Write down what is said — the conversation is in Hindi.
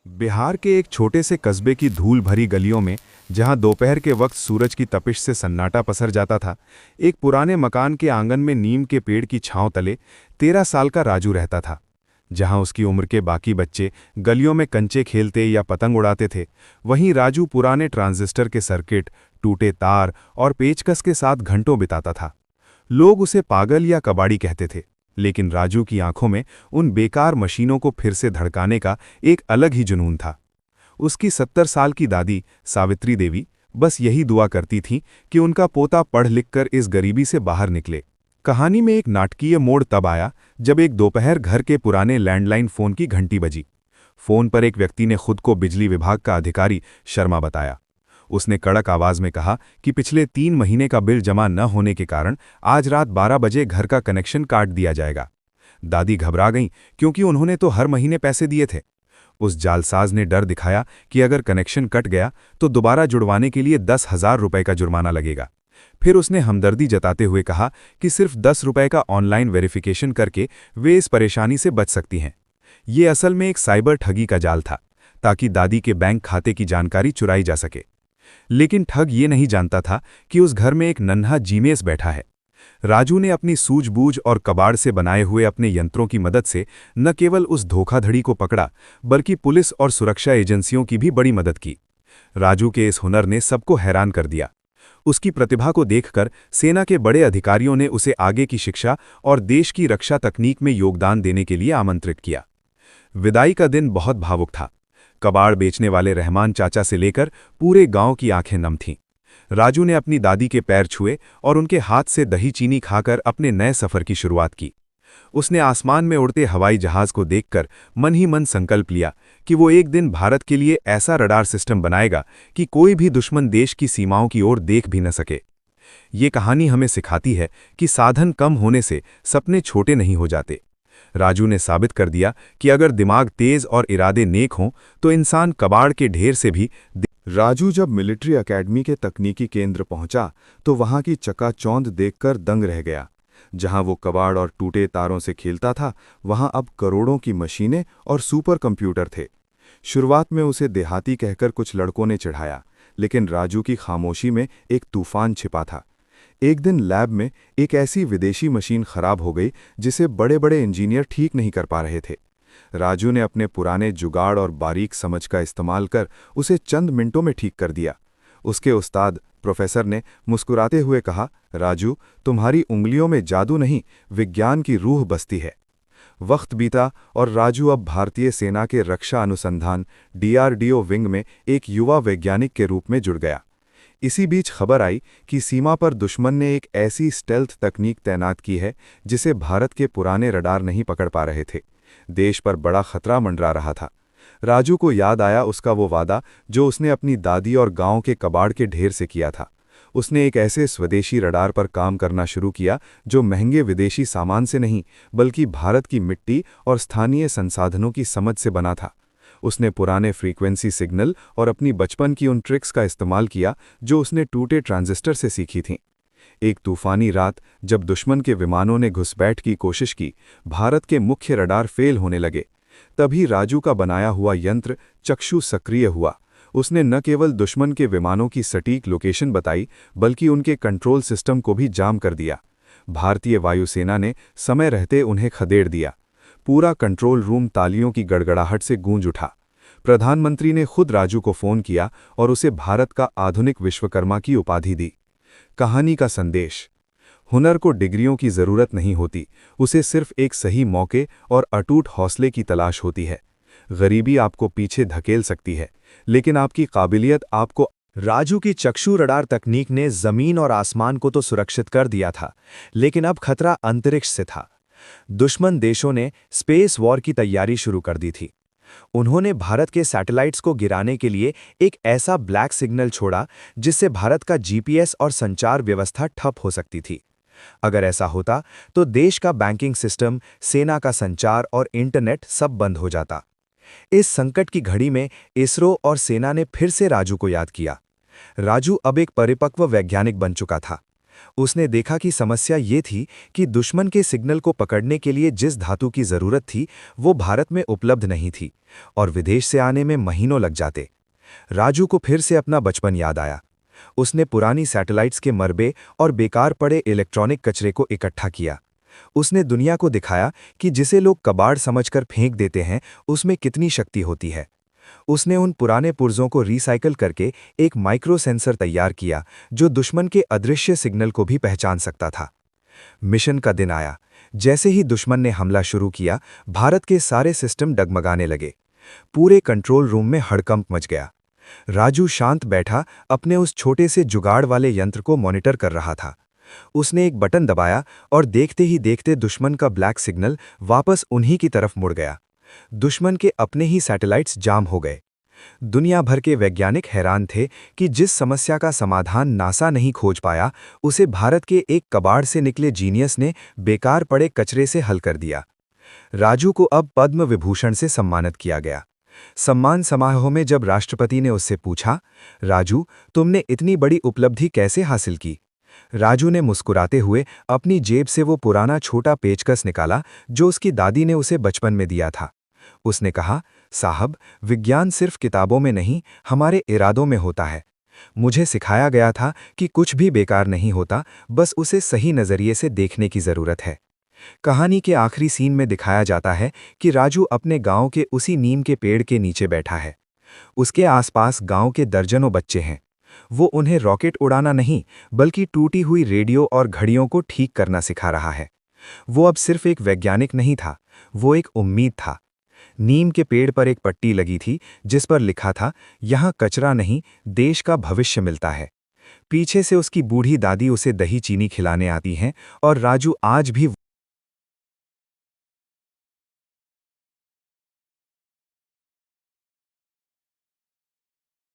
बिहार के एक छोटे से कस्बे की धूल भरी गलियों में, जहां दोपहर के वक्त सूरज की तपिश से सन्नाटा पसर जाता था, एक पुराने मकान के आंगन में नीम के पेड़ की छांव तले 13 साल का राजू रहता था। जहां उसकी उम्र के बाकी बच्चे गलियों में कंचे खेलते या पतंग उड़ाते थे, वहीं राजू पुराने ट्रांजिस्टर के सर्किट, टूटे तार और पेचकस के साथ घंटों बिताता था। लोग उसे पागल या कबाड़ी कहते थे, लेकिन राजू की आंखों में उन बेकार मशीनों को फिर से धड़काने का एक अलग ही जुनून था। उसकी 70 साल की दादी सावित्री देवी बस यही दुआ करती थीं कि उनका पोता पढ़ लिख कर इस गरीबी से बाहर निकले। कहानी में एक नाटकीय मोड़ तब आया जब एक दोपहर घर के पुराने लैंडलाइन फोन की घंटी बजी। फोन पर एक व्यक्ति ने खुद को बिजली विभाग का अधिकारी शर्मा बताया। उसने कड़क आवाज में कहा कि पिछले 3 महीने का बिल जमा न होने के कारण आज रात 12 बजे घर का कनेक्शन काट दिया जाएगा। दादी घबरा गईं, क्योंकि उन्होंने तो हर महीने पैसे दिए थे। उस जालसाज ने डर दिखाया कि अगर कनेक्शन कट गया तो दोबारा जुड़वाने के लिए 10,000 रुपए का जुर्माना लगेगा। फिर उसने हमदर्दी जताते हुए कहा कि सिर्फ 10 रुपए का ऑनलाइन वेरिफिकेशन करके वे इस परेशानी से बच सकती हैं। ये असल में एक साइबर ठगी का जाल था, ताकि दादी के बैंक खाते की जानकारी चुराई जा सके। लेकिन ठग ये नहीं जानता था कि उस घर में एक नन्हा जीमेस बैठा है। राजू ने अपनी सूझबूझ और कबाड़ से बनाए हुए अपने यंत्रों की मदद से न केवल उस धोखाधड़ी को पकड़ा, बल्कि पुलिस और सुरक्षा एजेंसियों की भी बड़ी मदद की। राजू के इस हुनर ने सबको हैरान कर दिया। उसकी प्रतिभा को देखकर सेना के बड़े अधिकारियों ने उसे आगे की शिक्षा और देश की रक्षा तकनीक में योगदान देने के लिए आमंत्रित किया। विदाई का दिन बहुत भावुक था। कबाड़ बेचने वाले रहमान चाचा से लेकर पूरे गांव की आंखें नम थीं। राजू ने अपनी दादी के पैर छुए और उनके हाथ से दही चीनी खाकर अपने नए सफर की शुरुआत की। उसने आसमान में उड़ते हवाई जहाज को देखकर मन ही मन संकल्प लिया कि वो एक दिन भारत के लिए ऐसा रडार सिस्टम बनाएगा कि कोई भी दुश्मन देश की सीमाओं की ओर देख भी न सके। ये कहानी हमें सिखाती है कि साधन कम होने से सपने छोटे नहीं हो जाते। राजू ने साबित कर दिया कि अगर दिमाग तेज और इरादे नेक हों तो इंसान कबाड़ के ढेर से भी। राजू जब मिलिट्री एकेडमी के तकनीकी केंद्र पहुंचा तो वहां की चकाचौंध देखकर दंग रह गया। जहां वो कबाड़ और टूटे तारों से खेलता था, वहां अब करोड़ों की मशीनें और सुपर कंप्यूटर थे। शुरुआत में उसे देहाती कहकर कुछ लड़कों ने चिढ़ाया, लेकिन राजू की खामोशी में एक तूफान छिपा था। एक दिन लैब में एक ऐसी विदेशी मशीन खराब हो गई जिसे बड़े बड़े इंजीनियर ठीक नहीं कर पा रहे थे। राजू ने अपने पुराने जुगाड़ और बारीक समझ का इस्तेमाल कर उसे चंद मिनटों में ठीक कर दिया। उसके उस्ताद प्रोफेसर ने मुस्कुराते हुए कहा, राजू, तुम्हारी उंगलियों में जादू नहीं, विज्ञान की रूह बसती है। वक्त बीता और राजू अब भारतीय सेना के रक्षा अनुसंधान DRDO विंग में एक युवा वैज्ञानिक के रूप में जुड़ गया। इसी बीच खबर आई कि सीमा पर दुश्मन ने एक ऐसी स्टेल्थ तकनीक तैनात की है जिसे भारत के पुराने रडार नहीं पकड़ पा रहे थे। देश पर बड़ा खतरा मंडरा रहा था। राजू को याद आया उसका वो वादा जो उसने अपनी दादी और गांव के कबाड़ के ढेर से किया था। उसने एक ऐसे स्वदेशी रडार पर काम करना शुरू किया जो महंगे विदेशी सामान से नहीं, बल्कि भारत की मिट्टी और स्थानीय संसाधनों की समझ से बना था। उसने पुराने फ्रीक्वेंसी सिग्नल और अपनी बचपन की उन ट्रिक्स का इस्तेमाल किया जो उसने टूटे ट्रांजिस्टर से सीखी थीं। एक तूफानी रात जब दुश्मन के विमानों ने घुसपैठ की कोशिश की, भारत के मुख्य रडार फेल होने लगे। तभी राजू का बनाया हुआ यंत्र चक्षु सक्रिय हुआ। उसने न केवल दुश्मन के विमानों की सटीक लोकेशन बताई, बल्कि उनके कंट्रोल सिस्टम को भी जाम कर दिया। भारतीय वायुसेना ने समय रहते उन्हें खदेड़ दिया। पूरा कंट्रोल रूम तालियों की गड़गड़ाहट से गूंज उठा। प्रधानमंत्री ने खुद राजू को फोन किया और उसे भारत का आधुनिक विश्वकर्मा की उपाधि दी। कहानी का संदेश: हुनर को डिग्रियों की जरूरत नहीं होती, उसे सिर्फ एक सही मौके और अटूट हौसले की तलाश होती है। गरीबी आपको पीछे धकेल सकती है, लेकिन आपकी काबिलियत आपको। राजू की चक्षु रडार तकनीक ने जमीन और आसमान को तो सुरक्षित कर दिया था, लेकिन अब खतरा अंतरिक्ष से था। दुश्मन देशों ने स्पेस वॉर की तैयारी शुरू कर दी थी। उन्होंने भारत के सैटेलाइट्स को गिराने के लिए एक ऐसा ब्लैक सिग्नल छोड़ा जिससे भारत का जीपीएस और संचार व्यवस्था ठप हो सकती थी। अगर ऐसा होता तो देश का बैंकिंग सिस्टम, सेना का संचार और इंटरनेट सब बंद हो जाता। इस संकट की घड़ी में इसरो और सेना ने फिर से राजू को याद किया। राजू अब एक परिपक्व वैज्ञानिक बन चुका था। उसने देखा कि समस्या ये थी कि दुश्मन के सिग्नल को पकड़ने के लिए जिस धातु की जरूरत थी वो भारत में उपलब्ध नहीं थी और विदेश से आने में महीनों लग जाते। राजू को फिर से अपना बचपन याद आया। उसने पुरानी सैटेलाइट्स के मलबे और बेकार पड़े इलेक्ट्रॉनिक कचरे को इकट्ठा किया। उसने दुनिया को दिखाया कि जिसे लोग कबाड़ समझकर फेंक देते हैं उसमें कितनी शक्ति होती है। उसने उन पुराने पुर्जों को रिसाइकल करके एक माइक्रो सेंसर तैयार किया जो दुश्मन के अदृश्य सिग्नल को भी पहचान सकता था। मिशन का दिन आया। जैसे ही दुश्मन ने हमला शुरू किया, भारत के सारे सिस्टम डगमगाने लगे। पूरे कंट्रोल रूम में हड़कंप मच गया। राजू शांत बैठा अपने उस छोटे से जुगाड़ वाले यंत्र को मॉनिटर कर रहा था। उसने एक बटन दबाया और देखते ही देखते दुश्मन का ब्लैक सिग्नल वापस उन्हीं की तरफ मुड़ गया। दुश्मन के अपने ही सैटेलाइट्स जाम हो गए। दुनिया भर के वैज्ञानिक हैरान थे कि जिस समस्या का समाधान नासा नहीं खोज पाया, उसे भारत के एक कबाड़ से निकले जीनियस ने बेकार पड़े कचरे से हल कर दिया। राजू को अब पद्म विभूषण से सम्मानित किया गया। सम्मान समारोह में जब राष्ट्रपति ने उससे पूछा, राजू, तुमने इतनी बड़ी उपलब्धि कैसे हासिल की? राजू ने मुस्कुराते हुए अपनी जेब से वो पुराना छोटा पेचकस निकाला जो उसकी दादी ने उसे बचपन में दिया था। उसने कहा, साहब, विज्ञान सिर्फ किताबों में नहीं, हमारे इरादों में होता है। मुझे सिखाया गया था कि कुछ भी बेकार नहीं होता, बस उसे सही नज़रिए से देखने की ज़रूरत है। कहानी के आखिरी सीन में दिखाया जाता है कि राजू अपने गांव के उसी नीम के पेड़ के नीचे बैठा है। उसके आसपास गांव के दर्जनों बच्चे हैं। वो उन्हें रॉकेट उड़ाना नहीं, बल्कि टूटी हुई रेडियो और घड़ियों को ठीक करना सिखा रहा है। वो अब सिर्फ एक वैज्ञानिक नहीं था, वो एक उम्मीद था। नीम के पेड़ पर एक पट्टी लगी थी जिस पर लिखा था, यहाँ कचरा नहीं, देश का भविष्य मिलता है। पीछे से उसकी बूढ़ी दादी उसे दही चीनी खिलाने आती हैं और राजू आज भी